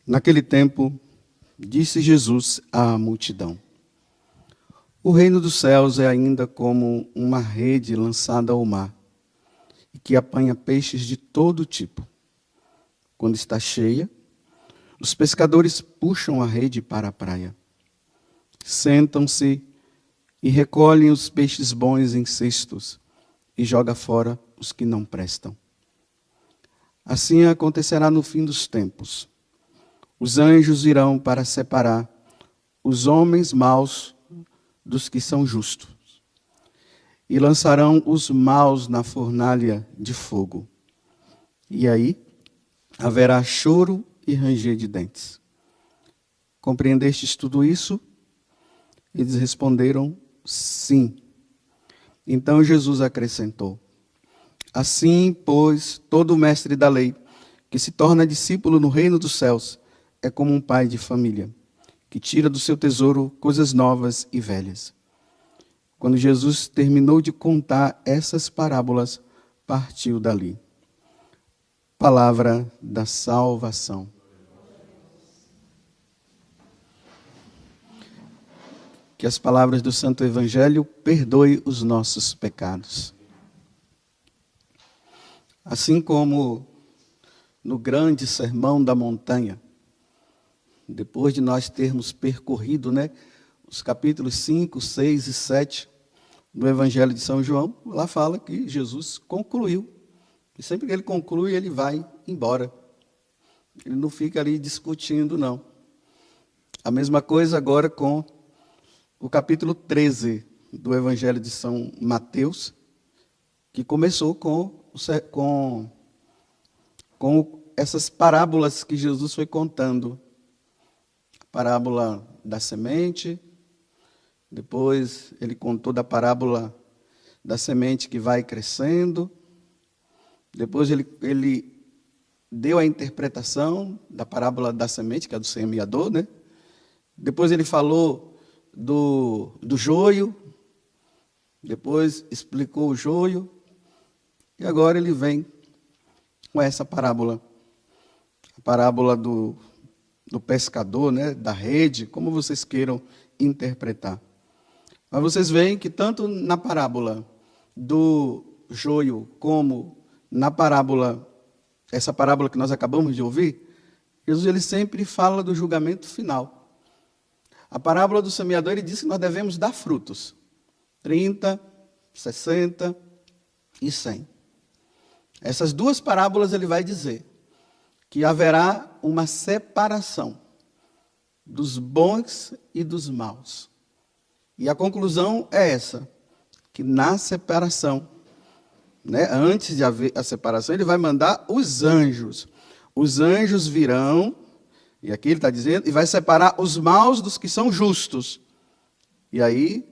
Naquele tempo, disse Jesus à multidão: O reino dos céus é ainda como uma rede lançada ao mar, e que apanha peixes de todo tipo. Quando está cheia, os pescadores puxam a rede para a praia. Sentam-se e recolhem os peixes bons em cestos e jogam fora os que não prestam. Assim acontecerá no fim dos tempos. Os anjos irão para separar os homens maus dos que são justos e lançarão os maus na fornalha de fogo. E aí haverá choro e ranger de dentes. Compreendestes tudo isso? Eles responderam: sim. Então Jesus acrescentou: Assim, pois, todo mestre da lei, que se torna discípulo no reino dos céus, é como um pai de família, que tira do seu tesouro coisas novas e velhas. Quando Jesus terminou de contar essas parábolas, partiu dali. Palavra da salvação. Que as palavras do Santo Evangelho perdoem os nossos pecados. Assim como no grande sermão da montanha, depois de nós termos percorrido, os capítulos 5, 6 e 7 do Evangelho de São João, lá fala que Jesus concluiu. E sempre que ele conclui, ele vai embora. Ele não fica ali discutindo, não. A mesma coisa agora com o capítulo 13 do Evangelho de São Mateus, que começou com essas parábolas que Jesus foi contando. A parábola da semente, depois ele contou da parábola da semente que vai crescendo, depois ele deu a interpretação da parábola da semente, que é do semeador, Depois ele falou do joio, depois explicou o joio, e agora ele vem com essa parábola, a parábola do pescador, da rede, como vocês queiram interpretar. Mas vocês veem que tanto na parábola do joio, como na parábola, essa parábola que nós acabamos de ouvir, Jesus ele sempre fala do julgamento final. A parábola do semeador, ele diz que nós devemos dar frutos. 30, 60 e 100. Essas duas parábolas ele vai dizer que haverá uma separação dos bons e dos maus. E a conclusão é essa, que na separação, antes de haver a separação, ele vai mandar os anjos. Os anjos virão, e aqui ele está dizendo, e vai separar os maus dos que são justos. E aí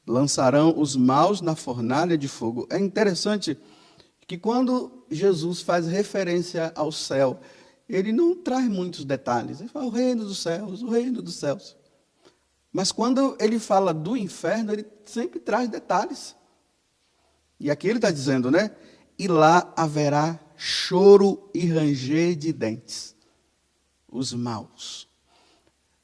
lançarão os maus na fornalha de fogo. É interessante que quando Jesus faz referência ao céu, ele não traz muitos detalhes. Ele fala o reino dos céus, o reino dos céus. Mas quando ele fala do inferno, ele sempre traz detalhes. E aqui ele está dizendo, E lá haverá choro e ranger de dentes. Os maus.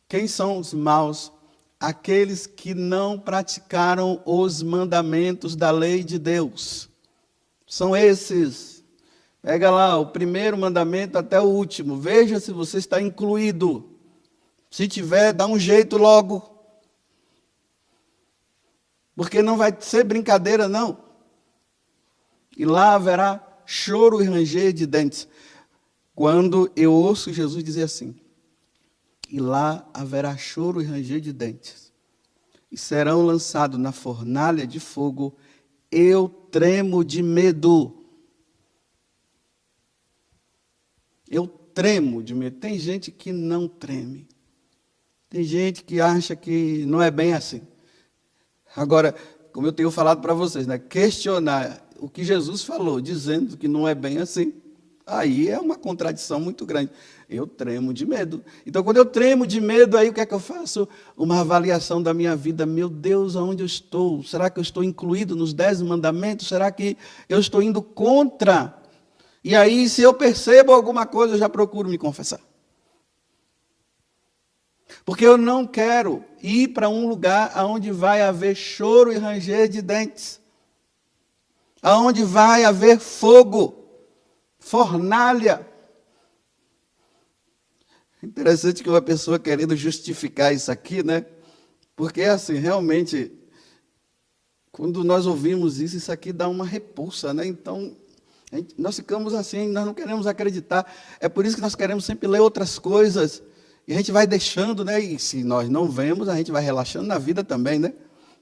Quem são os maus? Aqueles que não praticaram os mandamentos da lei de Deus. São esses. Pega lá o primeiro mandamento até o último. Veja se você está incluído. Se tiver, dá um jeito logo. Porque não vai ser brincadeira, não. E lá haverá choro e ranger de dentes. Quando eu ouço Jesus dizer assim, e lá haverá choro e ranger de dentes, e serão lançados na fornalha de fogo, eu tremo de medo. Eu tremo de medo. Tem gente que não treme. Tem gente que acha que não é bem assim. Agora, como eu tenho falado para vocês, questionar o que Jesus falou, dizendo que não é bem assim, aí é uma contradição muito grande. Eu tremo de medo. Então, quando eu tremo de medo, aí o que é que eu faço? Uma avaliação da minha vida. Meu Deus, aonde eu estou? Será que eu estou incluído nos 10 mandamentos? Será que eu estou indo contra? E aí, se eu percebo alguma coisa, eu já procuro me confessar. Porque eu não quero ir para um lugar onde vai haver choro e ranger de dentes. Onde vai haver fogo, fornalha. Interessante que uma pessoa querendo justificar isso aqui, né? Porque, assim, realmente, quando nós ouvimos isso, isso aqui dá uma repulsa, né? Então, nós ficamos assim, nós não queremos acreditar. É por isso que nós queremos sempre ler outras coisas. E a gente vai deixando, né? E se nós não vemos, a gente vai relaxando na vida também, né?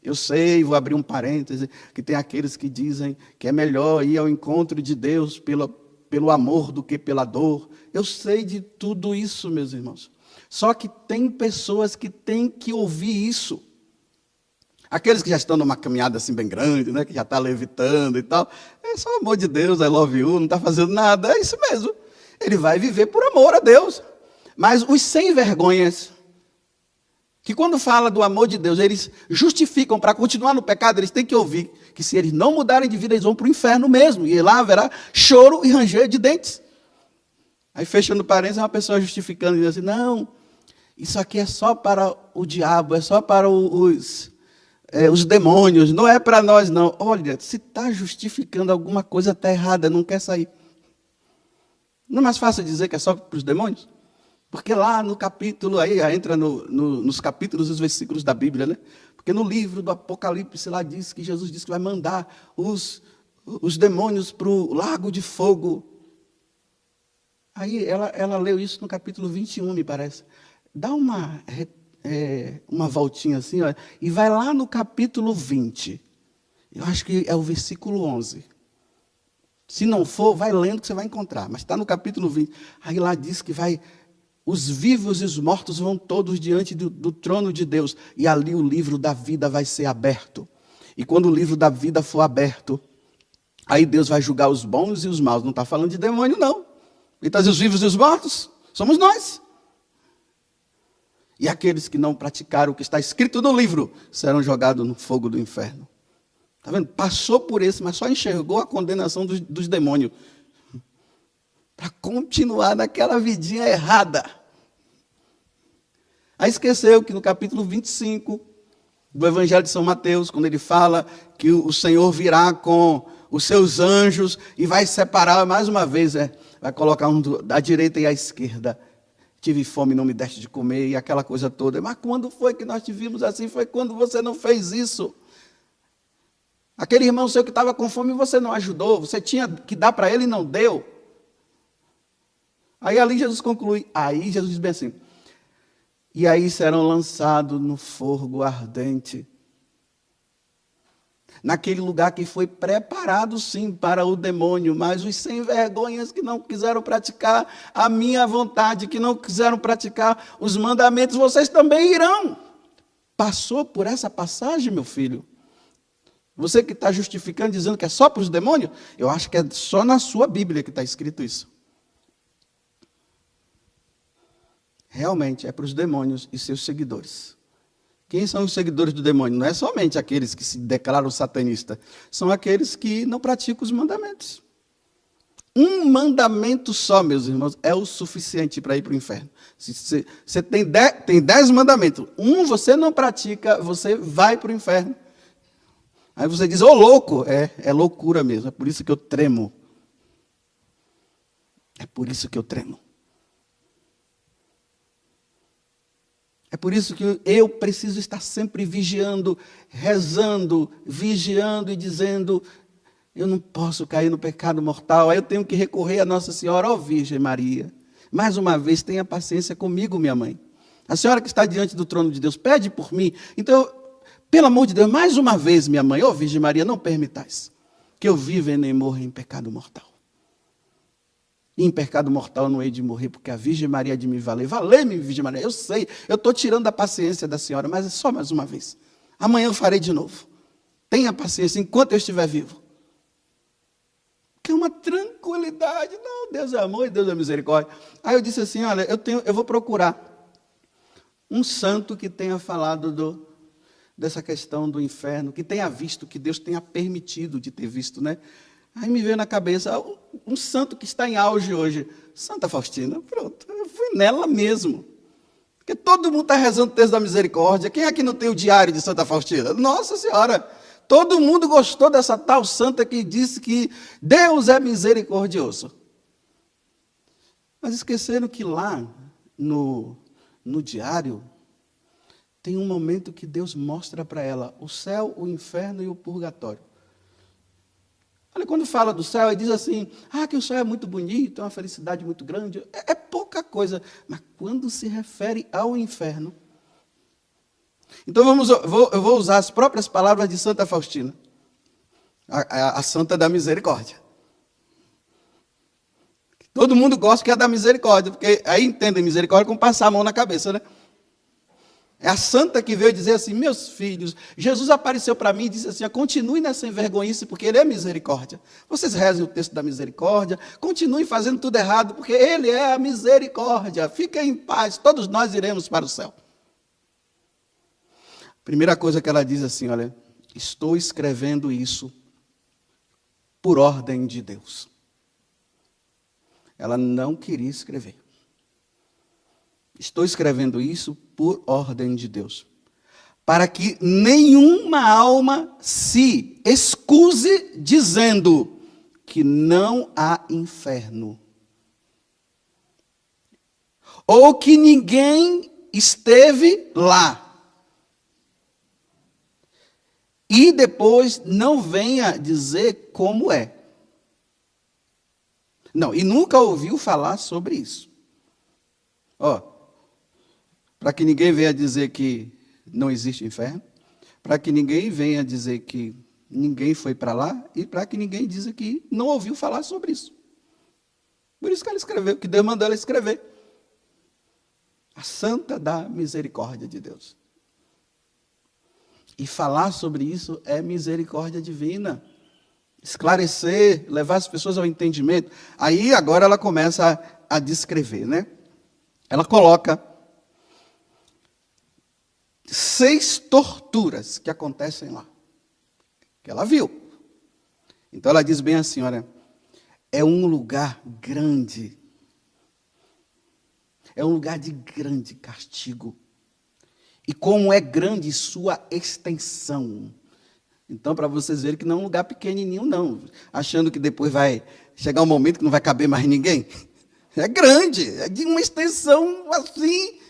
Eu sei, vou abrir um parêntese, que tem aqueles que dizem que é melhor ir ao encontro de Deus pelo amor do que pela dor. Eu sei de tudo isso, meus irmãos. Só que tem pessoas que têm que ouvir isso. Aqueles que já estão numa caminhada assim bem grande, né? Que já está levitando e tal. É só amor de Deus, I love you, não está fazendo nada. É isso mesmo. Ele vai viver por amor a Deus. Mas os sem vergonhas, que quando fala do amor de Deus, eles justificam para continuar no pecado, eles têm que ouvir que se eles não mudarem de vida, eles vão para o inferno mesmo. E lá haverá choro e ranger de dentes. Aí, fechando parênteses, uma pessoa justificando, dizendo assim, não, isso aqui é só para o diabo, é só para os demônios, não é para nós, não. Olha, se está justificando alguma coisa, está errada, não quer sair. Não é mais fácil dizer que é só para os demônios? Porque lá no capítulo, aí entra nos capítulos e os versículos da Bíblia, né? Porque no livro do Apocalipse, lá diz que Jesus diz que vai mandar os demônios para o lago de fogo. Aí ela leu isso no capítulo 21, me parece. Dá uma voltinha assim, ó, e vai lá no capítulo 20. Eu acho que é o versículo 11. Se não for, vai lendo que você vai encontrar. Mas está no capítulo 20. Aí lá diz que os vivos e os mortos vão todos diante do trono de Deus. E ali o livro da vida vai ser aberto. E quando o livro da vida for aberto, aí Deus vai julgar os bons e os maus. Não está falando de demônio, não. Ele está dizendo os vivos e os mortos. Somos nós. E aqueles que não praticaram o que está escrito no livro serão jogados no fogo do inferno. Está vendo? Passou por esse, mas só enxergou a condenação dos demônios. Para continuar naquela vidinha errada. Aí esqueceu que no capítulo 25 do Evangelho de São Mateus, quando ele fala que o Senhor virá com os seus anjos e vai separar mais uma vez, vai colocar um da direita e à esquerda. Tive fome, não me deste de comer, e aquela coisa toda. Mas quando foi que nós te vimos assim? Foi quando você não fez isso. Aquele irmão seu que estava com fome, você não ajudou. Você tinha que dar para ele e não deu. Aí ali Jesus conclui. Aí Jesus diz bem assim. E aí serão lançados no fogo ardente. Naquele lugar que foi preparado, sim, para o demônio, mas os sem vergonhas que não quiseram praticar a minha vontade, que não quiseram praticar os mandamentos, vocês também irão. Passou por essa passagem, meu filho? Você que está justificando, dizendo que é só para os demônios, eu acho que é só na sua Bíblia que está escrito isso. Realmente é para os demônios e seus seguidores. Quem são os seguidores do demônio? Não é somente aqueles que se declaram satanistas. São aqueles que não praticam os mandamentos. Um mandamento só, meus irmãos, é o suficiente para ir para o inferno. Se você tem 10 mandamentos. Um você não pratica, você vai para o inferno. Aí você diz, ô louco. É loucura mesmo. É por isso que eu tremo. É por isso que eu tremo. É por isso que eu preciso estar sempre vigiando, rezando, vigiando e dizendo, eu não posso cair no pecado mortal, aí eu tenho que recorrer a Nossa Senhora, ó Virgem Maria. Mais uma vez, tenha paciência comigo, minha mãe. A senhora que está diante do trono de Deus, pede por mim. Então, pelo amor de Deus, mais uma vez, minha mãe, ó Virgem Maria, não permitais que eu viva e nem morra em pecado mortal. E em pecado mortal eu não hei de morrer, porque a Virgem Maria há de me valer. Valei-me, Virgem Maria. Eu sei, eu estou tirando a paciência da senhora, mas é só mais uma vez. Amanhã eu farei de novo. Tenha paciência enquanto eu estiver vivo. Que é uma tranquilidade. Não, Deus é amor e Deus é misericórdia. Aí eu disse assim, olha, eu vou procurar um santo que tenha falado dessa questão do inferno, que tenha visto, que Deus tenha permitido de ter visto, né? Aí me veio na cabeça um santo que está em auge hoje, Santa Faustina. Pronto, eu fui nela mesmo. Porque todo mundo está rezando o texto da misericórdia. Quem é que não tem o diário de Santa Faustina? Nossa Senhora! Todo mundo gostou dessa tal santa que disse que Deus é misericordioso. Mas esqueceram que lá no diário tem um momento que Deus mostra para ela o céu, o inferno e o purgatório. Olha, quando fala do céu, ele diz assim, que o céu é muito bonito, é uma felicidade muito grande. É pouca coisa. Mas quando se refere ao inferno... Então, eu vou usar as próprias palavras de Santa Faustina, a santa da misericórdia. Todo mundo gosta que é da misericórdia, porque aí entendem misericórdia como passar a mão na cabeça, né? É a santa que veio dizer assim, meus filhos, Jesus apareceu para mim e disse assim, continue nessa envergonhice, porque Ele é misericórdia. Vocês rezem o texto da misericórdia, continuem fazendo tudo errado, porque Ele é a misericórdia. Fiquem em paz, todos nós iremos para o céu. Primeira coisa que ela diz assim, olha, estou escrevendo isso por ordem de Deus. Ela não queria escrever. Estou escrevendo isso por ordem de Deus, para que nenhuma alma se excuse dizendo que não há inferno, ou que ninguém esteve lá. E depois não venha dizer como é. Não, e nunca ouviu falar sobre isso. Para que ninguém venha dizer que não existe inferno, para que ninguém venha dizer que ninguém foi para lá, e para que ninguém diga que não ouviu falar sobre isso. Por isso que ela escreveu, que Deus mandou ela escrever. A santa da misericórdia de Deus. E falar sobre isso é misericórdia divina. Esclarecer, levar as pessoas ao entendimento. Aí agora ela começa a descrever, né? Ela coloca 6 torturas que acontecem lá. Que ela viu. Então ela diz bem assim, olha, é um lugar grande. É um lugar de grande castigo. E como é grande sua extensão. Então, para vocês verem que não é um lugar pequenininho, não. Achando que depois vai chegar um momento que não vai caber mais ninguém. É grande, é de uma extensão assim.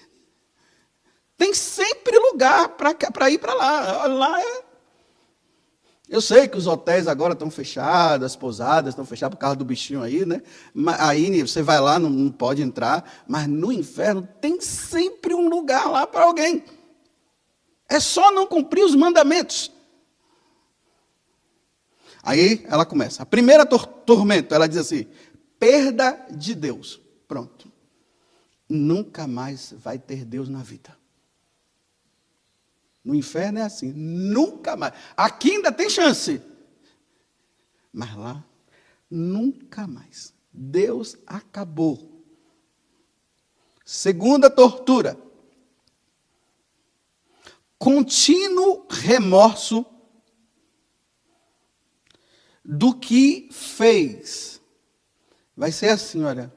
Tem sempre lugar para ir para lá. Lá é... Eu sei que os hotéis agora estão fechados, as pousadas estão fechadas por causa do bichinho aí, né? Aí você vai lá, não pode entrar. Mas no inferno tem sempre um lugar lá para alguém. É só não cumprir os mandamentos. Aí ela começa. A primeira tormento, ela diz assim, perda de Deus. Pronto. Nunca mais vai ter Deus na vida. No inferno é assim, nunca mais. Aqui ainda tem chance. Mas lá, nunca mais. Deus acabou. Segunda tortura. Contínuo remorso do que fez. Vai ser assim, olha.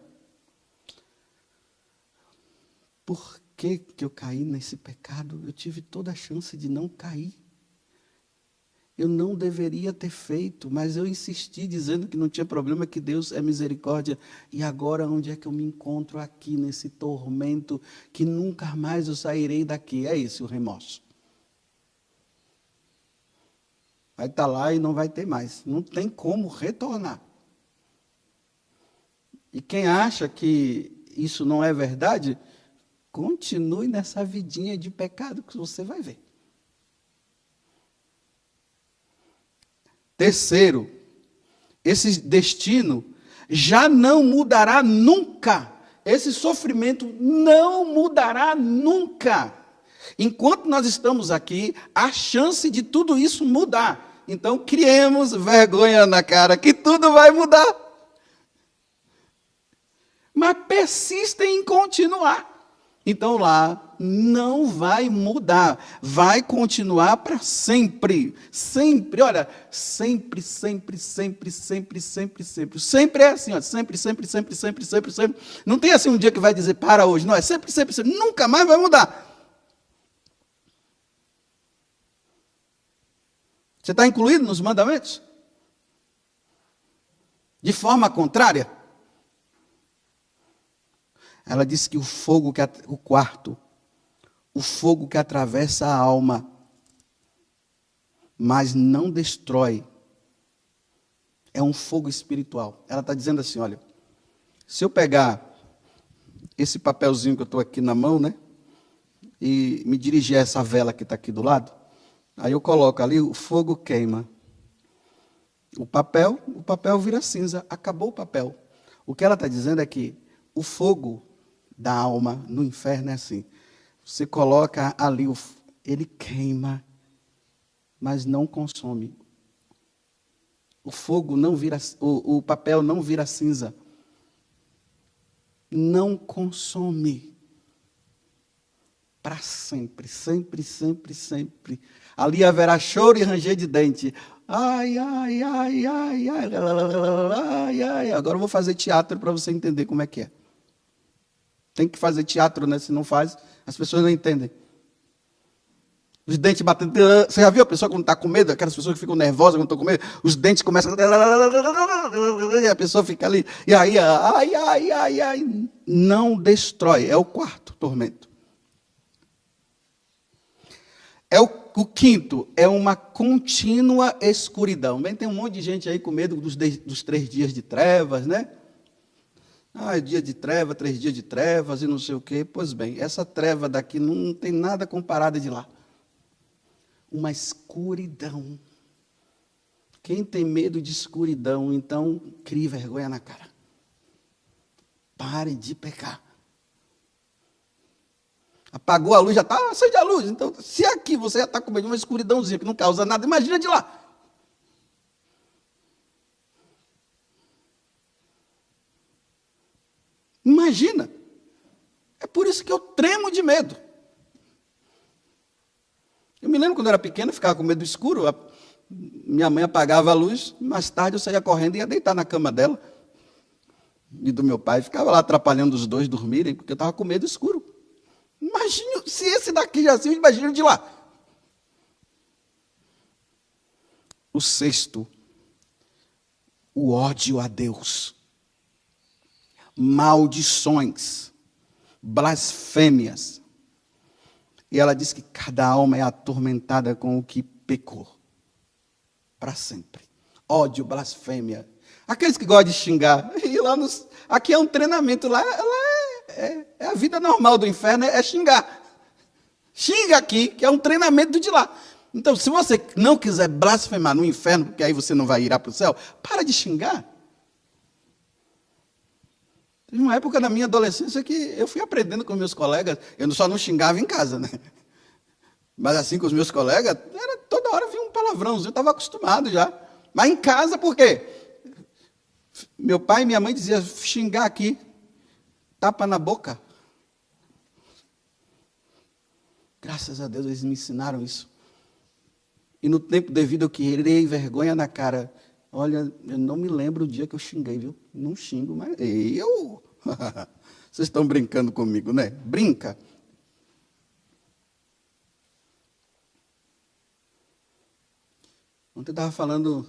Por que eu caí nesse pecado? Eu tive toda a chance de não cair. Eu não deveria ter feito, mas eu insisti dizendo que não tinha problema, que Deus é misericórdia. E agora onde é que eu me encontro aqui nesse tormento que nunca mais eu sairei daqui? É esse o remorso. Vai estar lá e não vai ter mais. Não tem como retornar. E quem acha que isso não é verdade, continue nessa vidinha de pecado que você vai ver. Terceiro, esse destino já não mudará nunca. Esse sofrimento não mudará nunca. Enquanto nós estamos aqui, há chance de tudo isso mudar. Então, criemos vergonha na cara, que tudo vai mudar. Mas persistem em continuar. Então lá não vai mudar, vai continuar para sempre. Sempre, olha, sempre, sempre, sempre, sempre, sempre, sempre. Sempre é assim, ó, sempre, sempre, sempre, sempre, sempre, sempre. Não tem assim um dia que vai dizer para hoje, não, é sempre, sempre, sempre, nunca mais vai mudar. Você está incluído nos mandamentos? De forma contrária? Ela disse que o fogo que o quarto, o fogo que atravessa a alma, mas não destrói, é um fogo espiritual. Ela está dizendo assim, olha, se eu pegar esse papelzinho que eu estou aqui na mão, né, e me dirigir a essa vela que está aqui do lado, aí eu coloco ali, o fogo queima. O papel vira cinza, acabou o papel. O que ela está dizendo é que o fogo da alma no inferno é assim. Você coloca ali, ele queima, mas não consome. O fogo não vira, o papel não vira cinza. Não consome. Para sempre, sempre, sempre, sempre. Ali haverá choro e ranger de dente. Ai, ai, ai, ai, ai, ai, ai. Agora eu vou fazer teatro para você entender como é que é. Tem que fazer teatro, né? Se não faz, as pessoas não entendem. Os dentes batendo. Você já viu a pessoa quando está com medo? Aquelas pessoas que ficam nervosas quando estão com medo? Os dentes começam. E a pessoa fica ali. E aí, ai, ai, ai, ai. Não destrói. É o quarto tormento. O quinto é uma contínua escuridão. Bem, tem um monte de gente aí com medo dos 3 dias de trevas, né? Ah, dia de treva, 3 dias de trevas e não sei o quê. Pois bem, essa treva daqui não tem nada comparada de lá. Uma escuridão. Quem tem medo de escuridão, então, crie vergonha na cara. Pare de pecar. Apagou a luz, já está, acende a luz. Então, se aqui você já está com medo de uma escuridãozinha que não causa nada, imagina de lá. Imagina. É por isso que eu tremo de medo. Eu me lembro quando eu era pequeno, eu ficava com medo do escuro. Minha mãe apagava a luz, mais tarde eu saía correndo e ia deitar na cama dela. E do meu pai, ficava lá atrapalhando os dois dormirem, porque eu estava com medo do escuro. Imagina, se esse daqui já assim, imagina de lá. O sexto, o ódio a Deus. Maldições, blasfêmias. E ela diz que cada alma é atormentada com o que pecou. Para sempre. Ódio, blasfêmia. Aqueles que gostam de xingar. E lá aqui é um treinamento. Lá é a vida normal do inferno, é xingar. Xinga aqui, que é um treinamento de lá. Então, se você não quiser blasfemar no inferno, porque aí você não vai ir para o céu, para de xingar. Teve uma época na minha adolescência que eu fui aprendendo com meus colegas, eu só não xingava em casa, né? Mas assim com os meus colegas, toda hora vinha um palavrãozinho, eu estava acostumado já. Mas em casa, por quê? Meu pai e minha mãe diziam, xingar aqui, tapa na boca. Graças a Deus eles me ensinaram isso. E no tempo devido eu queria vergonha na cara. Olha, eu não me lembro o dia que eu xinguei, viu? Não xingo, mas eu... Vocês estão brincando comigo, né? Brinca. Ontem eu estava falando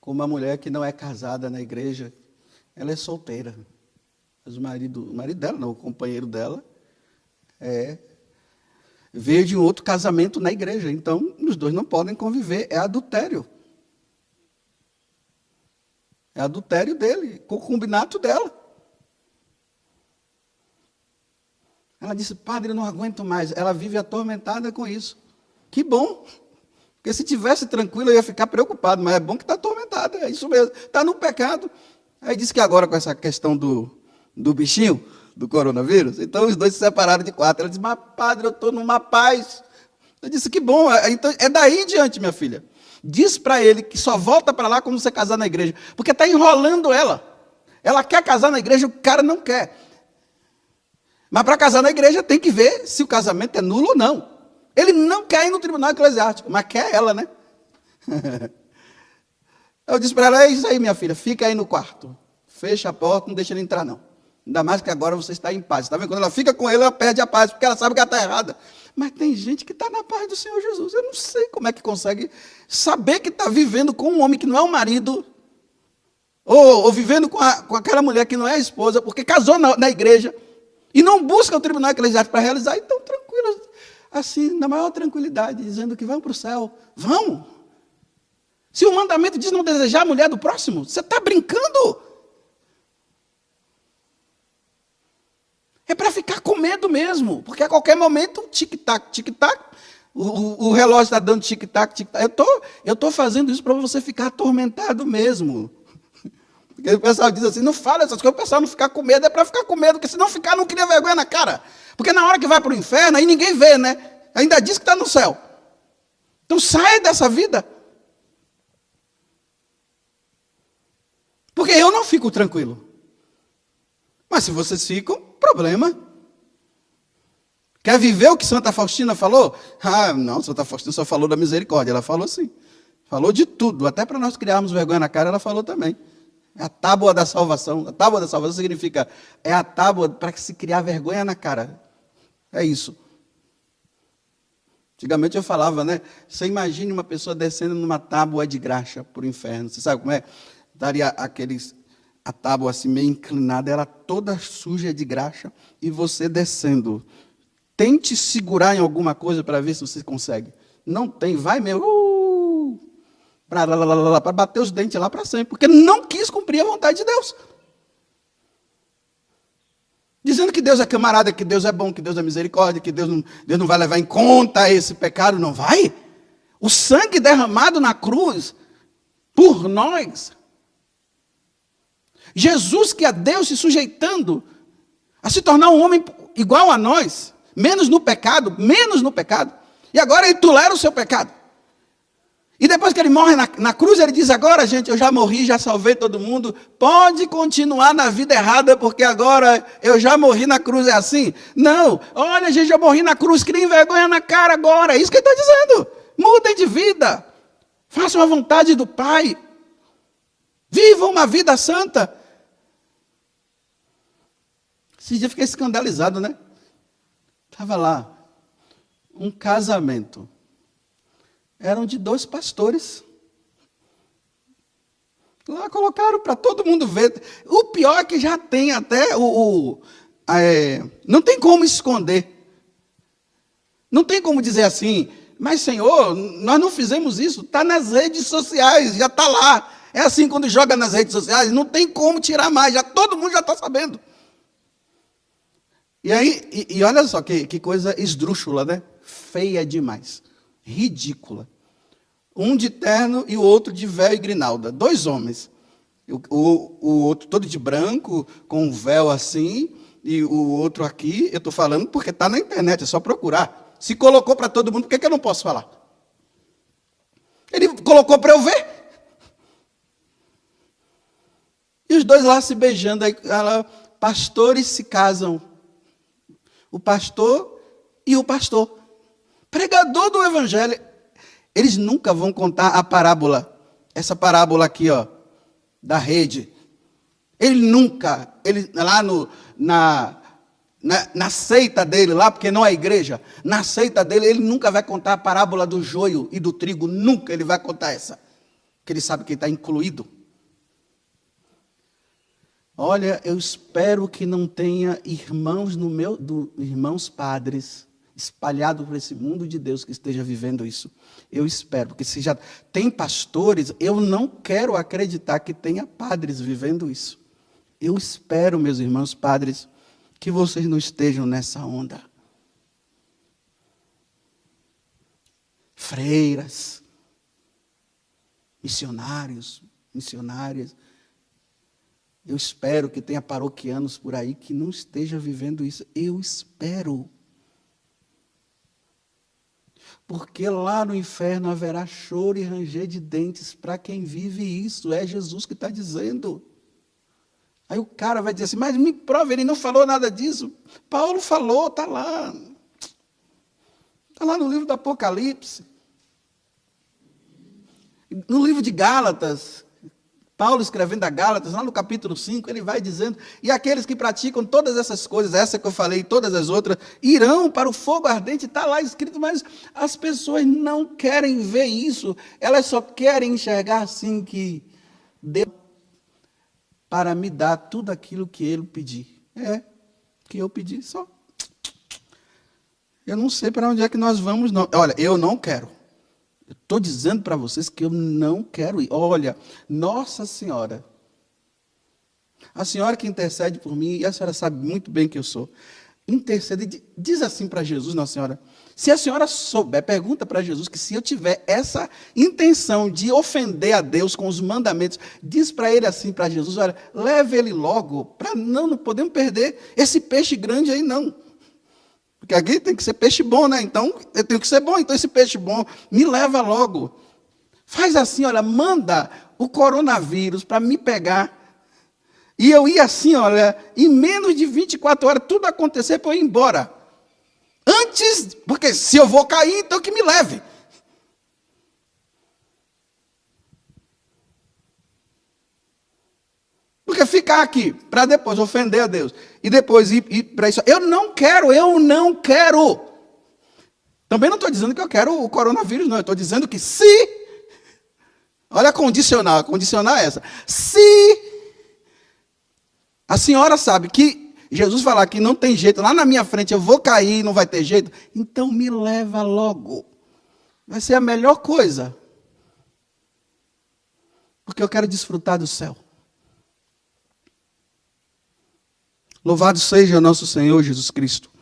com uma mulher que não é casada na igreja. Ela é solteira. Mas o marido dela, não, o companheiro dela, veio de um outro casamento na igreja. Então, os dois não podem conviver. É adultério. É adultério dele, concubinato dela. Ela disse, padre, eu não aguento mais. Ela vive atormentada com isso. Que bom. Porque se tivesse tranquilo, eu ia ficar preocupado. Mas é bom que está atormentada. É isso mesmo. Está no pecado. Aí disse que agora com essa questão do bichinho, do coronavírus, então os dois se separaram de 4. Ela disse, mas padre, eu estou numa paz. Eu disse, que bom. Então, é daí em diante, minha filha. Diz para ele que só volta para lá quando você casar na igreja. Porque está enrolando ela. Ela quer casar na igreja, o cara não quer. Mas para casar na igreja tem que ver se o casamento é nulo ou não. Ele não quer ir no tribunal eclesiástico, mas quer ela, né? Eu disse para ela, é isso aí, minha filha, fica aí no quarto. Fecha a porta, não deixa ele entrar, não. Ainda mais que agora você está em paz. Está vendo? Quando ela fica com ele, ela perde a paz, porque ela sabe que ela está errada. Mas tem gente que está na paz do Senhor Jesus. Eu não sei como é que consegue saber que está vivendo com um homem que não é o marido, ou vivendo com aquela mulher que não é a esposa, porque casou na igreja, e não busca o tribunal eclesiástico para realizar, e estão tranquilos, assim, na maior tranquilidade, dizendo que vão para o céu. Vão! Se o mandamento diz não desejar a mulher do próximo, você está brincando? É para ficar com medo mesmo, porque a qualquer momento, tic-tac, tic-tac, o relógio está dando tic-tac, tic-tac. Eu estou fazendo isso para você ficar atormentado mesmo. Porque o pessoal diz assim, não fala essas coisas, o pessoal não ficar com medo, é para ficar com medo, porque se não ficar, não cria vergonha na cara. Porque na hora que vai para o inferno, aí ninguém vê, né? Ainda diz que está no céu. Então sai dessa vida. Porque eu não fico tranquilo. Mas se vocês ficam, problema. Quer viver o que Santa Faustina falou? Ah, não, Santa Faustina só falou da misericórdia. Ela falou assim. Falou de tudo. Até para nós criarmos vergonha na cara, ela falou também. É a tábua da salvação. A tábua da salvação significa, é a tábua para se criar vergonha na cara. É isso. Antigamente eu falava, né? Você imagine uma pessoa descendo numa tábua de graxa para o inferno. Você sabe como é? Daria a tábua assim meio inclinada, ela toda suja de graxa, e você descendo. Tente segurar em alguma coisa para ver se você consegue. Não tem, vai mesmo. Para bater os dentes lá para sempre, porque não quis cumprir a vontade de Deus. Dizendo que Deus é camarada, que Deus é bom, que Deus é misericórdia, que Deus não vai levar em conta esse pecado, não vai. O sangue derramado na cruz por nós. Jesus, que é Deus, se sujeitando a se tornar um homem igual a nós, menos no pecado, e agora ele tolera o seu pecado. E depois que ele morre na cruz, ele diz, agora, gente, eu já morri, já salvei todo mundo, pode continuar na vida errada, porque agora eu já morri na cruz, é assim? Não, olha, gente, eu morri na cruz, criem vergonha na cara agora, é isso que ele está dizendo. Mudem de vida, façam a vontade do Pai, vivam uma vida santa. Esse dia eu fiquei escandalizado, né? Estava lá, um casamento. Eram de 2 pastores. Lá colocaram para todo mundo ver. O pior é que já tem até não tem como esconder. Não tem como dizer assim, mas Senhor, nós não fizemos isso. Está nas redes sociais, já está lá. É assim quando joga nas redes sociais, não tem como tirar mais. Todo mundo já está sabendo. E aí, e olha só que coisa esdrúxula, né? Feia demais. Ridícula. Um de terno e o outro de véu e grinalda. 2 homens. O outro todo de branco, com um véu assim, e o outro aqui, eu estou falando porque está na internet, é só procurar. Se colocou para todo mundo, por que eu não posso falar? Ele colocou para eu ver. E os 2 lá se beijando, aí pastores se casam. O pastor e o pastor. Pregador do evangelho. Eles nunca vão contar a parábola. Essa parábola aqui, ó, da rede. Ele lá na seita dele, lá, porque não é igreja, na seita dele, ele nunca vai contar a parábola do joio e do trigo. Nunca ele vai contar essa. Porque ele sabe que está incluído. Olha, eu espero que não tenha irmãos irmãos padres espalhados por esse mundo de Deus que esteja vivendo isso. Eu espero, porque se já tem pastores, eu não quero acreditar que tenha padres vivendo isso. Eu espero, meus irmãos padres, que vocês não estejam nessa onda. Freiras, missionários, missionárias. Eu espero que tenha paroquianos por aí que não esteja vivendo isso. Eu espero. Porque lá no inferno haverá choro e ranger de dentes para quem vive isso. É Jesus que está dizendo. Aí o cara vai dizer assim, mas me prova, ele não falou nada disso. Paulo falou, está lá. Está lá no livro do Apocalipse. No livro de Gálatas, Paulo escrevendo a Gálatas, lá no capítulo 5, ele vai dizendo, e aqueles que praticam todas essas coisas, essa que eu falei e todas as outras, irão para o fogo ardente, está lá escrito, mas as pessoas não querem ver isso, elas só querem enxergar assim que Deus para me dar tudo aquilo que ele pedir. Que eu pedi só. Eu não sei para onde é que nós vamos, não. Olha, eu não quero. Eu estou dizendo para vocês que eu não quero ir. Olha, Nossa Senhora, a senhora que intercede por mim, e a senhora sabe muito bem que eu sou, intercede, diz assim para Jesus, Nossa Senhora, se a senhora souber, pergunta para Jesus, que se eu tiver essa intenção de ofender a Deus com os mandamentos, diz para ele assim, para Jesus, olha, leve ele logo, para não podemos perder esse peixe grande aí não. Porque aqui tem que ser peixe bom, né? Então, eu tenho que ser bom, então esse peixe bom me leva logo. Faz assim, olha, manda o coronavírus para me pegar. E eu ia assim, olha, em menos de 24 horas, tudo acontecer para eu ir embora. Antes, porque se eu vou cair, então que me leve. Porque ficar aqui, para depois ofender a Deus, e depois ir para isso. Eu não quero. Também não estou dizendo que eu quero o coronavírus, não. Eu estou dizendo que se... Olha a condicional é essa. Se a senhora sabe que Jesus falar que não tem jeito, lá na minha frente eu vou cair, não vai ter jeito, então me leva logo. Vai ser a melhor coisa. Porque eu quero desfrutar do céu. Louvado seja nosso Senhor Jesus Cristo.